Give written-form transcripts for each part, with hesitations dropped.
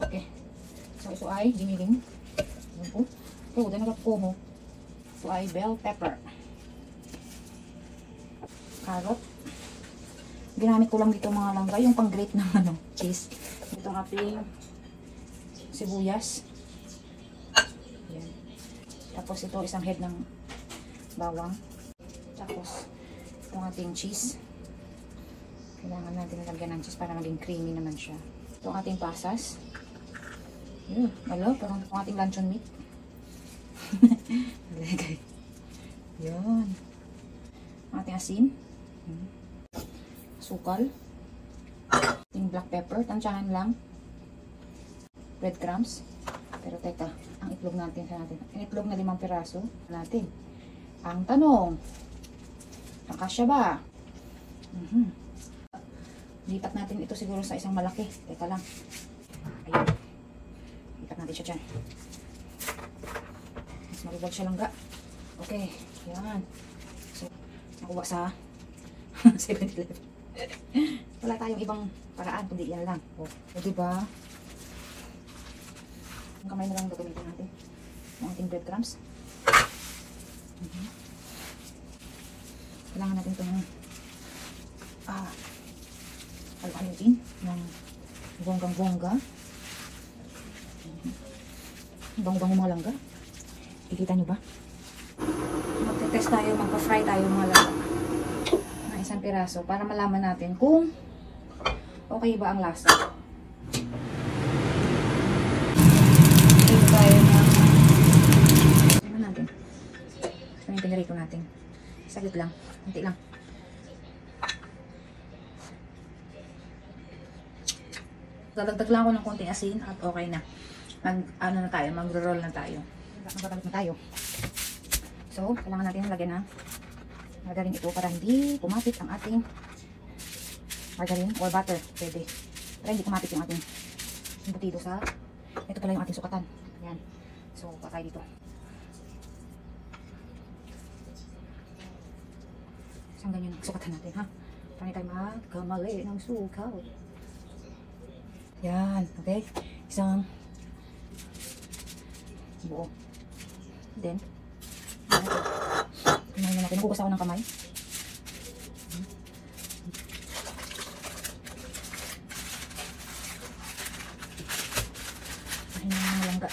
Okay. So, ito ay giniling. Ayan po. Ito, dahil nagkakuho. Ito ay bell pepper. Carrot. Ginamit ko lang dito mga langga, yung pang-grate ng cheese. Ito ang ating sibuyas. Ayan. Tapos ito isang head ng bawang. Tapos itong ating cheese. Kailangan natin lagyan ng cheese para maging creamy naman siya. Itong ating pasas. Yun. Hello, parang itong ating luncheon meat. Yun. Ating asin. Sukal. Ating black pepper. Tansyahan lang. Breadcrumbs. Pero teka, ang itlog natin sa natin. Ang itlog na 5 piraso natin. Ang tanong, nakasya ba? Lipat natin ito siguro sa isang malaki. Teka lang. Ayun. Lipat natin siya dyan. Mas maluwag siya langga. Okay. Yan. So, nakuha sa 7-Eleven. Wala tayong ibang paraan, kundi yan lang. O, diba? Ang kamay mo lang gagamitin natin. Ang ating breadcrumbs. Kailangan natin ito ng alkaluin ng bonggang-bongga. Bang-bang mga langga. Ikita nyo ba? Magte-test tayo, magpa-fry tayo mga langga. Ng isang piraso para malaman natin kung okay ba ang lasa. Ito yung pinarito natin. Saglit lang. Kunti lang. Dadagdag lang ako ng konting asin at okay na. Magro-roll na tayo. Magkakalit na tayo. So, kailangan natin lagyan ng margarine ito para hindi kumapit ang ating margarine or butter. Pwede. Para hindi kumapit yung ating embutido sa ito pala yung ating sukatan. Ayan. So, patay dito. Isang ganyan ang sukatan natin, ha? Para hindi tayo magkamali ng sukat. Yan, okay? Isang buo. Then, kumain na natin. Nagugas ako ng kamay. Kumain na ng langga.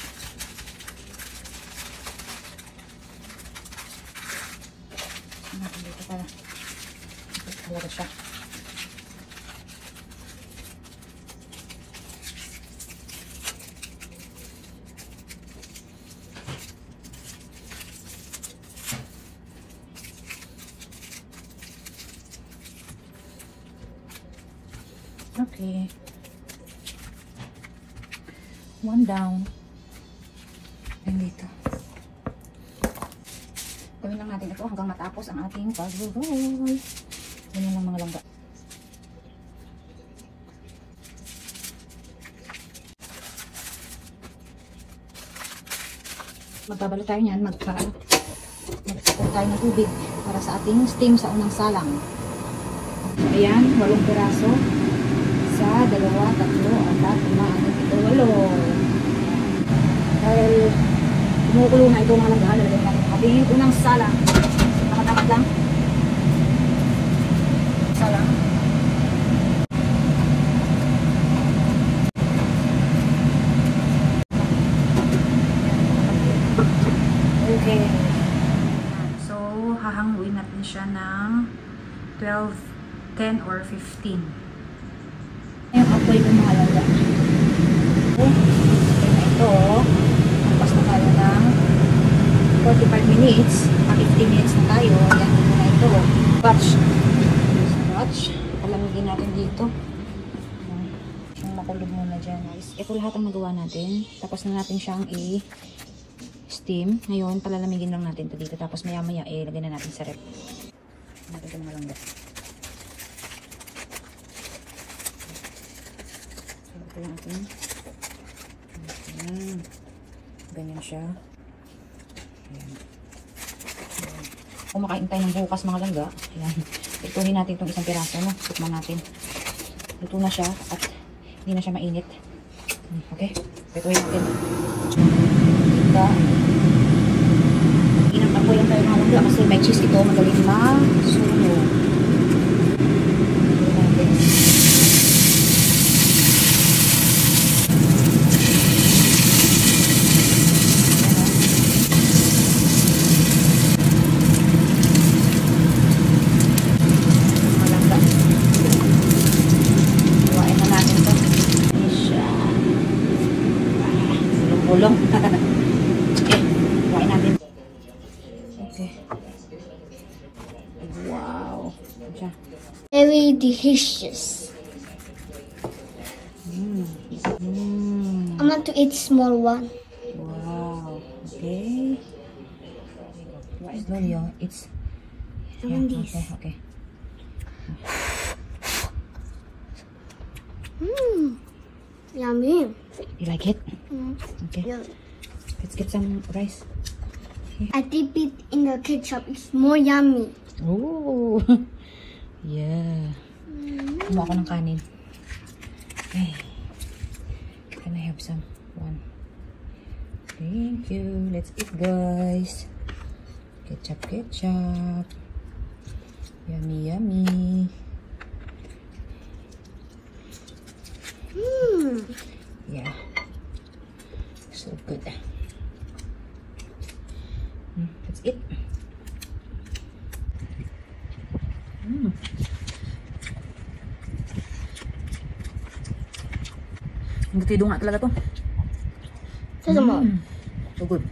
Natin dito para talaga siya. Okay. One down. And dito. Gawin lang natin ito hanggang matapos ang ating pag-roll. Ganyan lang mga langga. Magbabalo tayo niyan. Mag-support tayo ng tubig para sa ating steam sa unang salang. Ayan, 8 piraso. Sa 2, 3, 4, 5, 6, 7, 8. Dahil kumukulo na ito mga langga, lalagyan natin ang ating unang salang. Tamat-tamat lang. Salang. Okay. So, hahangluin natin siya ng 12, 10 or 15. Yung apoy ng mga langga. Ito, magpas na tayo ng 45 minutes. 15 minutes na tayo. Yan na ito. Batch. Palamigin natin dito. Yung makulog muna dyan, guys. Ito lahat ang nagawa natin. Tapos na natin siyang steam. Ngayon, palalamigin lang natin ito dito. Tapos maya-maya, lagyan na natin sa rep. Natin ito mga langga. Ito lang natin. Ayan. Ganyan siya. Ayan. Kung makain tayo ng bukas mga langga, ayan. Ituhin natin itong isang piraso, no? Tikman natin. Luto na siya at hindi na siya mainit. Okay, pituin natin. Ika. Inang ako yung tayo mga langga kasi may cheese ito, magaling masunog. Bulong. Okay, kuhain natin. Okay. Wow. Siya. Very delicious. I want to eat small one. Wow. Okay. Slowly, oh. It's... I want this. Okay. Yummy. You like it? Okay. Yeah. Let's get some rice. I dip it in the ketchup. It's more yummy. Oh. Yeah. Kumuha ako ng kanin. Ay. Can I have some? One. Thank you. Let's eat, guys. Ketchup, ketchup. Yummy, yummy. Yeah. So good. Let's eat. Ang gatido nga talaga to. Ito mo. So good.